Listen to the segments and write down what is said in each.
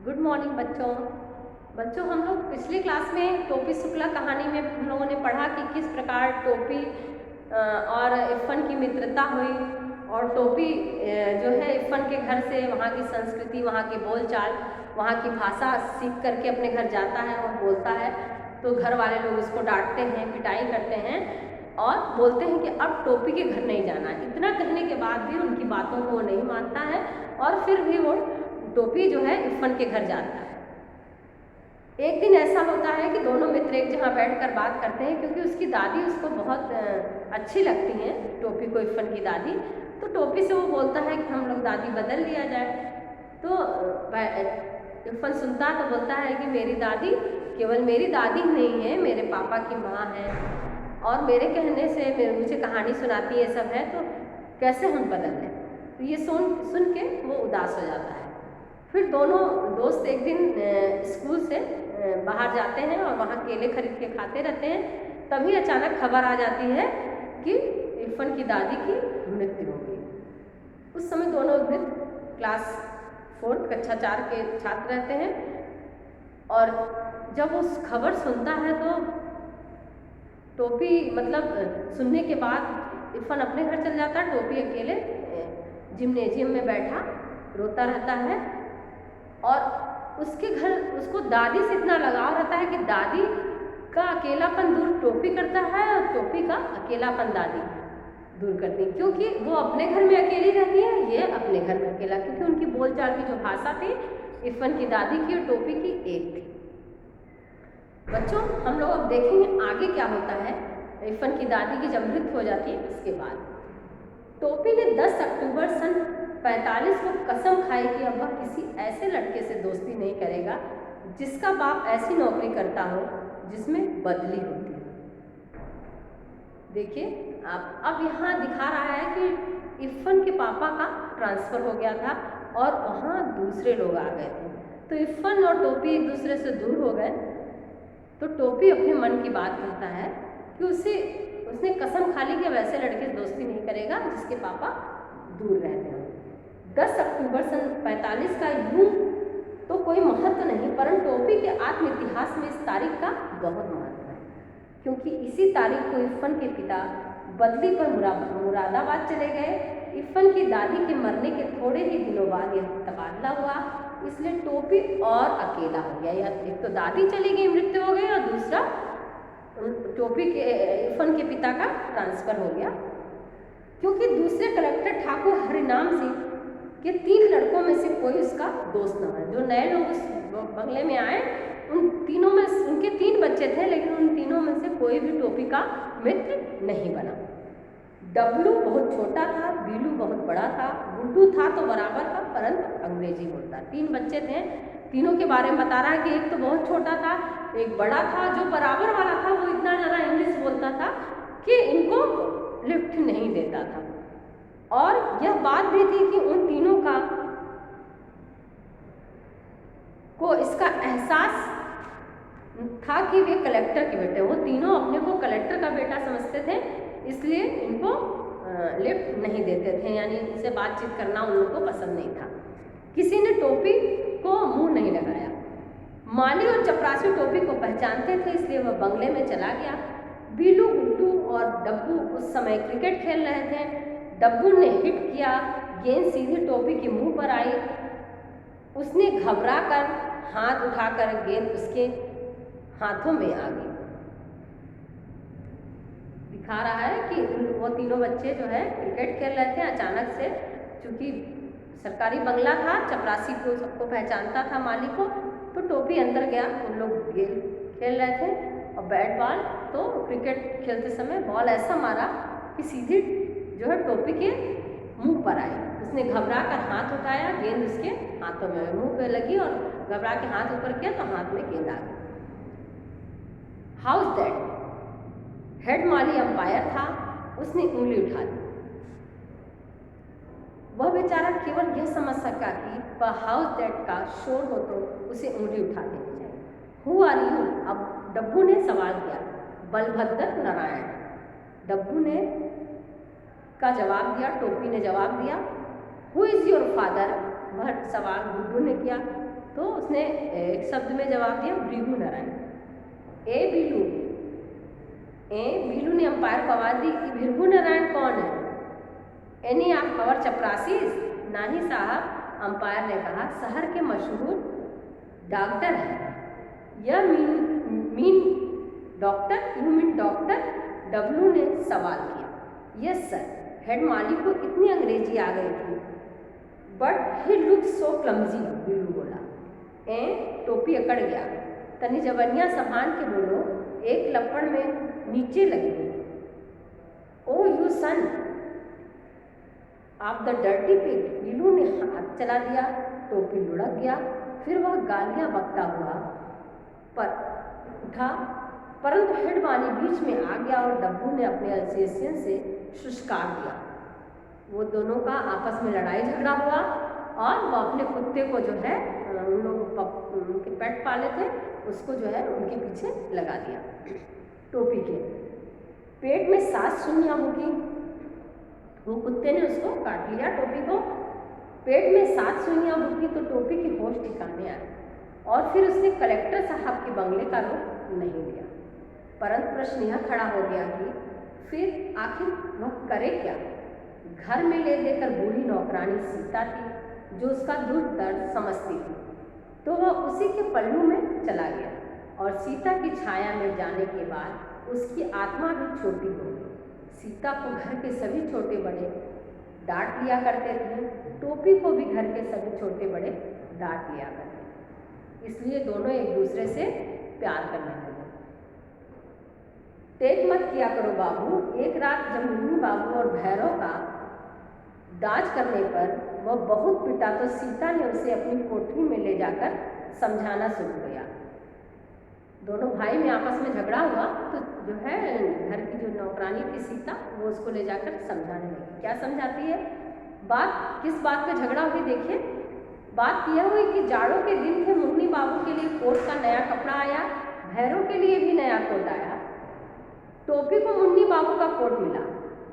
Good morning बच्चों। हम लोग पिछली क्लास में टोपी शुक्ला कहानी में हम लोगों ने पढ़ा कि किस प्रकार टोपी और इफ़न की मित्रता हुई और टोपी जो है इफ़न के घर से वहाँ की संस्कृति, वहाँ की बोलचाल, वहाँ की भाषा सीख करके अपने घर जाता है और बोलता है। तो घर वाले लोग उसको डांटते हैं, पिटाई करते हैं और बोलते हैं कि अब टोपी के घर नहीं जाना। इतना कहने के बाद भी उनकी बातों को वो नहीं मानता है और फिर भी वो टोपी जो है इफ़न के घर जाता है। एक दिन ऐसा होता है कि दोनों मित्र एक जगह बैठकर बात करते हैं, क्योंकि उसकी दादी उसको बहुत अच्छी लगती हैं, टोपी को, इफ़न की दादी। तो टोपी से वो बोलता है कि हम लोग दादी बदल लिया जाए। तो इफ़न सुनता तो बोलता है कि मेरी दादी केवल मेरी दादी नहीं है, मेरे पापा की माँ है और मेरे कहने से मुझे कहानी सुनाती है, सब है, तो कैसे हम बदल लें। तो ये सुन के वो उदास हो जाता है। फिर दोनों दोस्त एक दिन स्कूल से बाहर जाते हैं और वहाँ केले खरीद के खाते रहते हैं। तभी अचानक खबर आ जाती है कि इफ़न की दादी की मृत्यु हो गई। उस समय दोनों वृद्ध क्लास 4 कक्षा 4 के छात्र रहते हैं और जब उस खबर सुनता है तो टोपी सुनने के बाद इफ़न अपने घर चल जाता है। टोपी अकेले जिम्नेजियम में बैठा रोता रहता है और उसके घर उसको दादी से इतना लगाव रहता है कि दादी का अकेलापन दूर टोपी करता है और टोपी का अकेलापन दादी दूर करती है, क्योंकि वो अपने घर में अकेली रहती है, ये अपने घर में अकेला, क्योंकि उनकी बोलचाल की जो भाषा थी इफ़न की दादी की और टोपी की एक थी। बच्चों, हम लोग अब देखेंगे आगे क्या होता है। इफ़न की दादी की जब मृत्यु हो जाती है उसके बाद टोपी ने 10 अक्टूबर सन 45 को कसम खाई कि अब वह किसी ऐसे लड़के से दोस्ती नहीं करेगा जिसका बाप ऐसी नौकरी करता हो जिसमें बदली होती है। देखिए आप, अब यहाँ दिखा रहा है कि इफ़न के पापा का ट्रांसफ़र हो गया था और वहाँ दूसरे लोग आ गए थे। तो इफ़न और टोपी एक दूसरे से दूर हो गए। तो टोपी अपने मन की बात कहता है कि उसने कसम खा ली कि वैसे लड़के से दोस्ती नहीं करेगा जिसके पापा दूर रहते हैं। 10 अक्टूबर सन 45 का यूं तो कोई महत्व नहीं, परंतु टोपी के आत्म इतिहास में इस तारीख का बहुत महत्व है, क्योंकि इसी तारीख को इफ़न के पिता बदली पर मुरादाबाद चले गए। इफ़न की दादी के मरने के थोड़े ही दिनों बाद यह तबादला हुआ, इसलिए टोपी और अकेला हो गया। एक तो दादी चली गई, मृत्यु हो गई, और दूसरा टोपी के इफ़न के पिता का ट्रांसफ़र हो गया, क्योंकि दूसरे कलेक्टर ठाकुर हरिनाम सिंह के 3 लड़कों में से कोई उसका दोस्त न है। जो नए लोग उस बंगले में आए उन तीनों में उनके 3 बच्चे थे, लेकिन उन तीनों में से कोई भी टोपी का मित्र नहीं बना। डब्लू बहुत छोटा था, बीलू बहुत बड़ा था, गुड्डू था तो बराबर का परंतु अंग्रेजी बोलता। 3 बच्चे थे, तीनों के बारे में बता रहा है कि एक तो बहुत छोटा था, एक बड़ा था, जो बराबर वाला था वो इतना ज़्यादा इंग्लिश बोलता था कि इनको लिफ्ट नहीं देता था। और यह बात भी थी कि उन तीनों को इसका एहसास था कि वे कलेक्टर के बेटे, वो तीनों अपने को कलेक्टर का बेटा समझते थे, इसलिए इनको लिफ्ट नहीं देते थे, यानी इनसे बातचीत करना उन लोगों को पसंद नहीं था। किसी ने टोपी को मुंह नहीं लगाया। माली और चपरासी टोपी को पहचानते थे, इसलिए वह बंगले में चला गया। बीलू, गुड्डू और डब्बू उस समय क्रिकेट खेल रहे थे। डब्बू ने हिट किया, गेंद सीधी टोपी के मुंह पर आई। उसने घबरा कर हाथ उठाकर गेंद उसके हाथों में आ गई। दिखा रहा है कि वो तीनों बच्चे जो है क्रिकेट खेल रहे थे। अचानक से, चूंकि सरकारी बंगला था, चपरासी को सबको पहचानता था, माली को, तो टोपी अंदर गया। उन लोग गेम खेल रहे थे और बैट बॉल, तो क्रिकेट खेलते समय बॉल ऐसा मारा कि सीधी जो है टोपी के मुंह पर आई। उसने घबरा कर हाथ उठाया, गेंद उसके हाथों में मुंह पे लगी और घबरा के हाथ ऊपर किया तो हाथ में गेंद आ गई। How is that? Head Mali umpire था, उसने उंगली उठा दी। वह बेचारा केवल यह समझ सका कि हाउ इज दैट का शोर हो तो उसे उंगली उठा देनी चाहिए। Who are you? अब डब्बू ने सवाल किया। बलभद्र नारायण। डब्बू ने का जवाब दिया, टोपी ने जवाब दिया। Who is your father? वह सवाल गुड्डू ने किया। तो उसने एक शब्द में जवाब दिया, भृगु नारायण। बीलू ने अंपायर को आवाज दी कि भृगु नारायण कौन है? Any of our chaprasis? नहीं साहब, अंपायर ने कहा, शहर के मशहूर डॉक्टर है। यह mean doctor? You mean doctor? W ने सवाल किया। Yes sir. हेड माली को इतनी अंग्रेजी आ गई थी। But he look so clumsy, Billu बोला। टोपी अकड़ गया। तनी जवनिया संभाल के बोलो, एक लपड़ में नीचे लगी। Oh you son of the dirty pig, Billu ने हाथ चला दिया। टोपी लुढ़क गया। फिर वह गालियां बकता हुआ पर उठा, परंतु हेड माली बीच में आ गया और डब्बू ने अपने अल्सेशियन से शुष्कार दिया। वो दोनों का आपस में लड़ाई झगड़ा हुआ और वो अपने कुत्ते को जो है, उन लोग उनके पेट पाले थे, उसको जो है उनके पीछे लगा दिया। टोपी के पेट में 7 सुइयां होगी। वो कुत्ते ने उसको काट लिया, टोपी को। पेट में 7 सुइयां होगी तो टोपी की होश ठिकाने आए और फिर उसने कलेक्टर साहब के बंगले का रुख नहीं लिया। परंतु प्रश्न यह खड़ा हो गया कि फिर आखिर वह करे क्या? घर में ले लेकर बूढ़ी नौकरानी सीता थी जो उसका दुख दर्द समझती थी, तो वह उसी के पल्लू में चला गया और सीता की छाया में जाने के बाद उसकी आत्मा भी छोटी हो गई। सीता को घर के सभी छोटे बड़े डांट लिया करते थे, टोपी को भी घर के सभी छोटे बड़े डांट लिया करते, इसलिए दोनों एक दूसरे से प्यार करने लगे। टेक मत किया करो बाबू। एक रात जब मुन्नी बाबू और भैरव का दाज करने पर वह बहुत पिटा तो सीता ने उसे अपनी कोठरी में ले जाकर समझाना शुरू किया। दोनों भाई में आपस में झगड़ा हुआ तो जो है घर की जो नौकरानी थी सीता, वो उसको ले जाकर समझाने लगी। क्या समझाती है? बात किस बात पे झगड़ा हुई देखिए। बात यह हुई कि जाड़ों के दिन थे, मुन्नी बाबू के लिए कोट का नया कपड़ा आया, भैरव के लिए भी नया कोट आया। टोपी को मुन्नी बाबू का कोट मिला।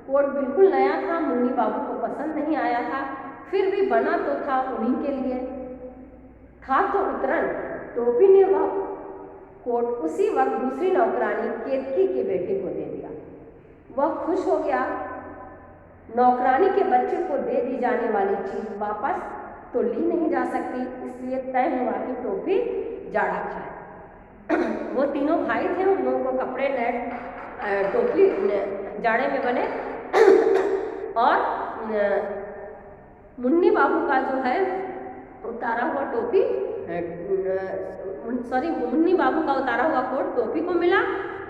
कोट बिल्कुल नया था, मुन्नी बाबू को पसंद नहीं आया था, फिर भी बना तो था उन्हीं के लिए था। तो उतरन टोपी ने वह कोट उसी वक्त दूसरी नौकरानी केतकी के बेटे को दे दिया। वह खुश हो गया। नौकरानी के बच्चे को दे दी जाने वाली चीज वापस तो ली नहीं जा सकती, इसलिए तय हुआ कि टोपी जाड़ा खाए। वो तीनों भाई थे, उन लोगों को कपड़े नए टोपी जाड़े में बने और मुन्नी बाबू का जो है उतारा हुआ टोपी, मुन्नी बाबू का उतारा हुआ कोट टोपी को मिला।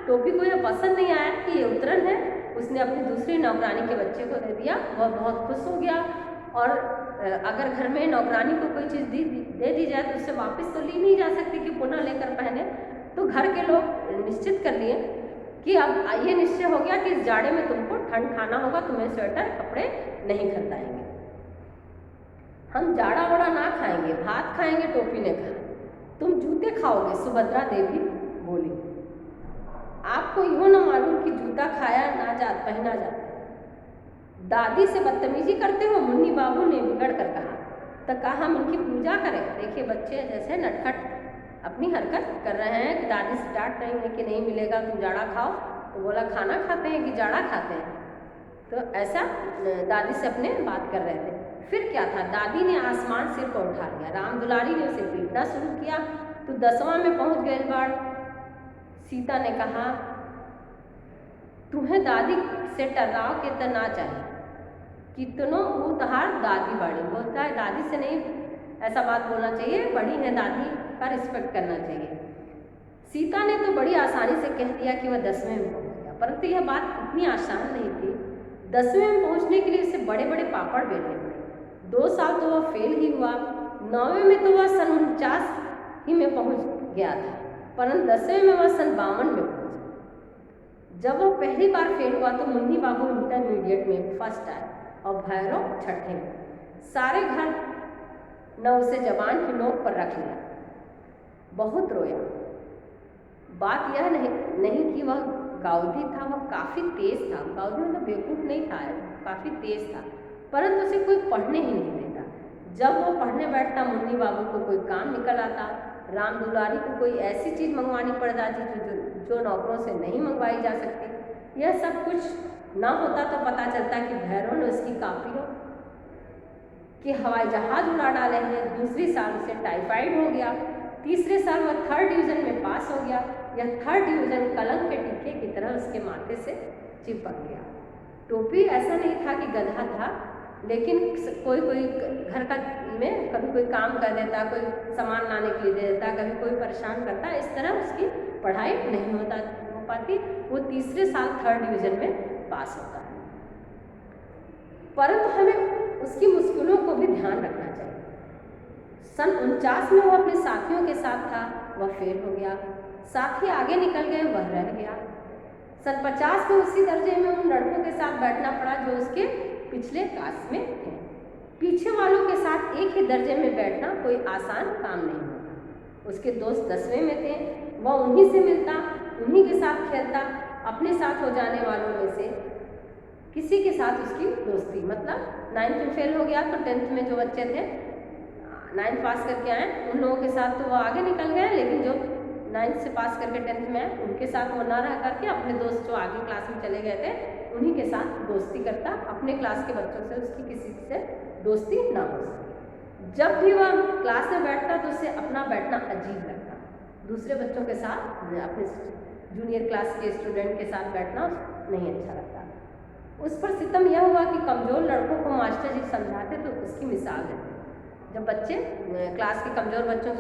टोपी को यह पसंद नहीं आया कि ये उतरन है, उसने अपनी दूसरी नौकरानी के बच्चे को दे दिया। वह बहुत खुश हो गया और अगर घर में नौकरानी को कोई चीज़ दे दी जाए तो उससे वापस तो ली नहीं जा सकती कि पुनः लेकर पहने। तो घर के लोग निश्चित कर लिए कि अब ये निश्चय हो गया कि इस जाड़े में तुमको ठंड खाना होगा, तुम्हें स्वेटर कपड़े नहीं खरीदाएंगे, हम जाड़ा वड़ा ना खाएंगे, भात खाएंगे। टोपी ने कहा तुम जूते खाओगे, सुभद्रा देवी बोली। आपको यूँ न मालूम कि जूता खाया ना जात पहना जाता है। दादी से बदतमीजी करते हो, मुन्नी बाबू ने बिगड़ कर कहा। तो कहा हम उनकी पूजा करें? देखिए बच्चे जैसे नटखट अपनी हरकत कर रहे हैं कि दादी से डांट रही है कि नहीं मिलेगा, तुम जाड़ा खाओ। तो बोला खाना खाते हैं कि जाड़ा खाते हैं? तो ऐसा दादी से अपने बात कर रहे थे। फिर क्या था, दादी ने आसमान सिर पर उठा लिया। राम दुलारी ने उसे पीटना शुरू किया तो 10वां में पहुंच गए बाढ़। सीता ने कहा तुम्हें दादी से टर्राव के तो ना चाहिए, कितनों उतहार दादी बड़ी। बोलता है दादी से नहीं ऐसा बात बोलना चाहिए, बड़ी है दादी का रिस्पेक्ट करना चाहिए। सीता ने तो बड़ी आसानी से कह दिया कि वह 10वें में पहुंच गया, परंतु यह बात इतनी आसान नहीं थी। 10वें में पहुंचने के लिए उसे बड़े बड़े पापड़ बेलने पड़े। 2 साल तो वह फेल ही हुआ। 9वें में तो वह सन 49 ही में पहुंच गया था, परंतु 10वें में वह सन 52 में पहुंचा। जब वह पहली बार फेल हुआ तो मुन्नी बाबू इंटरमीडिएट में फर्स्ट आए और भैरव 6ठे में। सारे घर न उसे जबान की नोक पर रख लिया, बहुत रोया। बात यह नहीं कि वह गाउदी था, वह काफ़ी तेज था। गाउदी मतलब बेवकूफ़ नहीं था, काफ़ी तेज था, परंतु उसे कोई पढ़ने ही नहीं देता। जब वो पढ़ने बैठता मुन्नी बाबू को कोई काम निकल आता, राम दुलारी को कोई ऐसी चीज़ मंगवानी पड़ जाती जो नौकरों से नहीं मंगवाई जा सकती। यह सब कुछ ना होता तो पता चलता कि भैरव ने उसकी कापियों कि हवाई जहाज उड़ा डाले हैं। दूसरी साल उसे टाइफाइड हो गया, तीसरे साल वह 3rd डिवीज़न में पास हो गया। यह 3rd डिवीज़न कलंक के टीके की तरह उसके माथे से चिपक गया। टोपी ऐसा नहीं था कि गधा था, लेकिन कोई कोई घर का में कभी कोई काम कर देता, कोई सामान लाने के लिए दे देता, कभी कोई परेशान करता, इस तरह उसकी पढ़ाई नहीं हो पाती। वो तीसरे साल 3rd डिवीज़न में पास होता है। परंतु हमें उसकी मुश्किलों को भी ध्यान रखना चाहिए। सन 49 में वो अपने साथियों के साथ था, वह फेल हो गया। साथी आगे निकल गए, वह रह गया। सन 50 में उसी दर्जे में उन लड़कों के साथ बैठना पड़ा जो उसके पिछले क्लास में थे। पीछे वालों के साथ एक ही दर्जे में बैठना कोई आसान काम नहीं होता। उसके दोस्त 10वें में थे, वह उन्हीं से मिलता, उन्हीं के साथ खेलता। अपने साथ हो जाने वालों में से किसी के साथ उसकी दोस्ती, मतलब 9th में फेल हो गया तो 10th में जो बच्चे थे 9th पास करके आए, उन लोगों के साथ तो वो आगे निकल गए, लेकिन जो 9th से पास करके 10th में आए उनके साथ वो ना रह करके अपने दोस्त जो आगे क्लास में चले गए थे उन्हीं के साथ दोस्ती करता। अपने क्लास के बच्चों से उसकी किसी से दोस्ती ना हो सके। जब भी वह क्लास में बैठता तो उसे अपना बैठना अजीब लगता। दूसरे बच्चों के साथ, अपने जूनियर क्लास के स्टूडेंट के साथ बैठना नहीं अच्छा लगता। उस पर सितम यह हुआ कि कमज़ोर लड़कों को मास्टर जी समझाते तो उसकी मिसाल देते। जब बच्चे क्लास के कमज़ोर बच्चों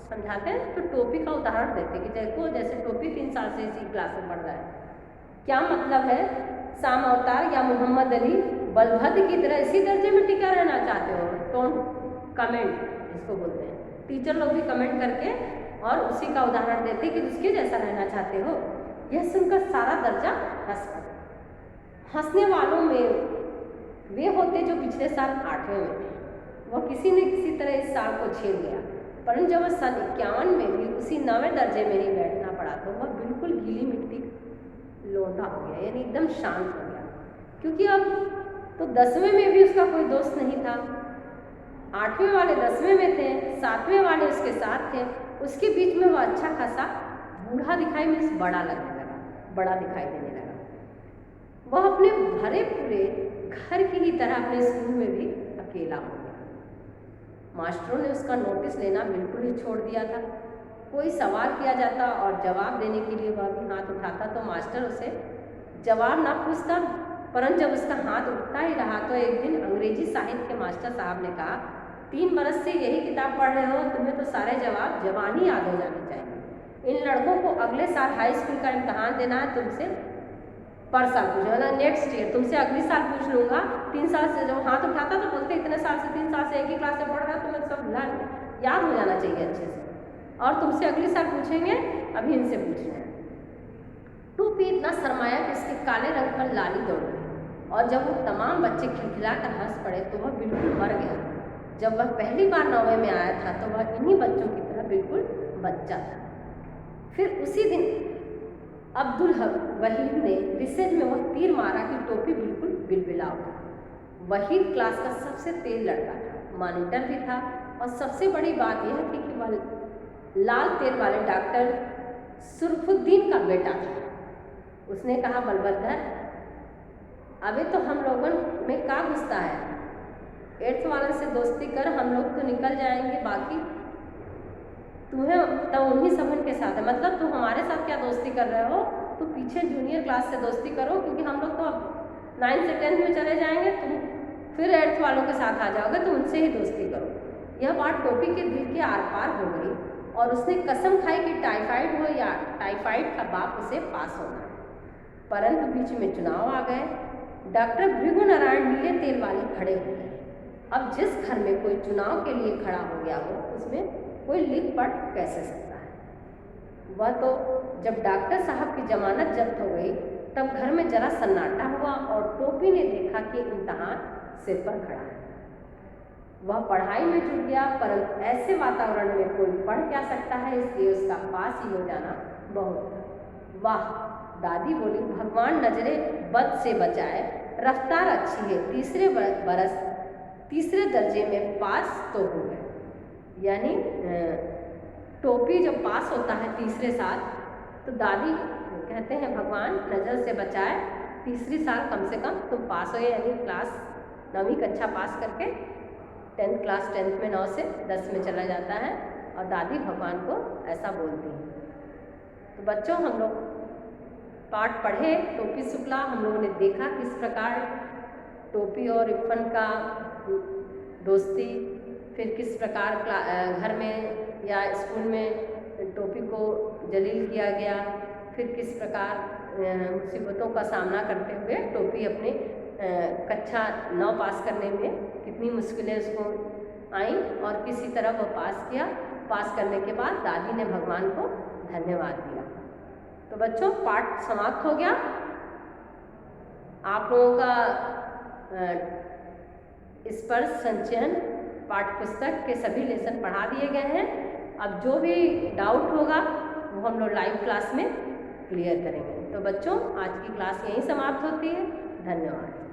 समझाते हैं तो टोपी का उदाहरण देते कि देखो जैसे टोपी 3 साल से इसी क्लास में पढ़ रहा है, क्या मतलब है? शाम अवतार या मोहम्मद अली बलभद्र की तरह इसी दर्जे में टिका रहना चाहते हो? डोंट कमेंट इसको बोलते हैं। टीचर लोग भी कमेंट करके और उसी का उदाहरण देते कि उसके जैसा रहना चाहते हो। यह सुनकर सारा दर्जा हंस पड़ा। हंसने वालों में वे होते जो पिछले साल 8वें में थे। वह किसी न किसी तरह इस साल को झेल गया, परंतु जब वह सन 51 में भी उसी 9वें दर्जे में ही बैठना पड़ा तो वह बिल्कुल गीली मिट्टी लोंधा हो गया, यानी एकदम शांत हो गया। क्योंकि अब तो 10वें में भी उसका कोई दोस्त नहीं था। 8वें वाले 10वें में थे, 7वें वाले उसके साथ थे। उसके बीच में वह अच्छा खासा बूढ़ा दिखाई मीन्स बड़ा लगने लगा, बड़ा दिखाई देने लगा। वह अपने भरे पूरे घर की ही तरह अपने स्कूल में भी अकेला हो गया। मास्टरों ने उसका नोटिस लेना बिल्कुल ही छोड़ दिया था। कोई सवाल किया जाता और जवाब देने के लिए वह भी हाथ उठाता तो मास्टर उसे जवाब ना पूछता, परंतु जब उसका हाथ उठता ही रहा तो एक दिन अंग्रेजी साहित्य के मास्टर साहब ने कहा, 3 बरस से यही किताब पढ़ रहे हो, तुम्हें तो सारे जवाब जवानी याद हो जाने चाहिए। इन लड़कों को अगले साल हाई स्कूल का इम्तहान देना है, तुमसे पर साल पूछे, मतलब नेक्स्ट ईयर तुमसे अगली साल पूछ लूँगा। 3 साल से जब हाथ उठाता तो बोलते इतने साल से 3 साल से एक ही क्लास में पढ़ रहा, तुम्हें सब याद हो जाना चाहिए अच्छे से, और तुमसे अगली साल पूछेंगे, अभी इनसे पूछना है। टोपी इतना शर्माया कि उसके काले रंग पर लाली दौड़ गई, और जब वो तमाम बच्चे खिलखिलाकर हंस पड़े तो वह बिल्कुल मर गया। जब वह पहली बार 9वें में आया था तो वह इन्हीं बच्चों की तरह बिल्कुल बच्चा था। फिर उसी दिन अब्दुल वहीद ने रिसेज में वह तीर मारा कि टोपी बिल्कुल बिलबिला उठा। वहीद क्लास का सबसे तेज लड़का था, मॉनिटर भी था, और सबसे बड़ी बात यह थी कि वह लाल तेल वाले डॉक्टर सुरफुद्दीन का बेटा था। उसने कहा, बलभद्र अबे तो हम लोगों में क्या घुसता है, 8th वाले से दोस्ती कर, हम लोग तो निकल जाएंगे, बाकी तुम्हें तो उन्हीं सबन के साथ है, मतलब तुम हमारे साथ क्या दोस्ती कर रहे हो, तो पीछे जूनियर क्लास से दोस्ती करो, क्योंकि हम लोग तो अब 9th से 10th में चले जाएंगे, तुम फिर 8th वालों के साथ आ जाओगे, तो उनसे ही दोस्ती करो। यह बात टोपी के दिल के आर पार हो गई, और उसने कसम खाई कि टाइफाइड हो या टाइफाइड का बाप उसे पास होना है। परंतु बीच में चुनाव आ गए। डॉक्टर भृगु नारायण नीले तेल वाले खड़े हो गए। अब जिस घर में कोई चुनाव के लिए खड़ा हो गया हो उसमें कोई लिख पढ़ कैसे सकता है। वह तो जब डॉक्टर साहब की जमानत जब्त हो गई तब घर में जरा सन्नाटा हुआ, और टोपी ने देखा कि इम्तहान सिर पर खड़ा है। वह पढ़ाई में जुट गया, परंतु ऐसे वातावरण में कोई पढ़ क्या सकता है, इसलिए उसका पास ही हो जाना बहुत। वाह, दादी बोली, भगवान नजरे बद से बचाए, रफ्तार अच्छी है। तीसरे बरस तीसरे दर्जे में पास तो हो गए। यानी टोपी जब पास होता है तीसरे साल तो दादी कहते हैं भगवान नज़र से बचाए, तीसरी साल कम से कम तुम पास हो, यानी क्लास 9वीं कक्षा पास करके 10th क्लास 10th में 9 से 10 में चला जाता है और दादी भगवान को ऐसा बोलती हैं। तो बच्चों हम लोग पाठ पढ़े टोपी शुक्ला, हम लोगों ने देखा किस प्रकार टोपी और इफ़न का दोस्ती, फिर किस प्रकार घर में या स्कूल में टोपी को जलील किया गया, फिर किस प्रकार मुसीबतों का सामना करते हुए टोपी अपने कक्षा 9 पास करने में कितनी मुश्किलें उसको आई और किसी तरह वो पास किया। पास करने के बाद दादी ने भगवान को धन्यवाद दिया। तो बच्चों पाठ समाप्त हो गया। आप लोगों का स्पर्श संचयन पाठ्य पुस्तक के सभी लेसन पढ़ा दिए गए हैं। अब जो भी डाउट होगा वो हम लोग लाइव क्लास में क्लियर करेंगे। तो बच्चों आज की क्लास यहीं समाप्त होती है। धन्यवाद।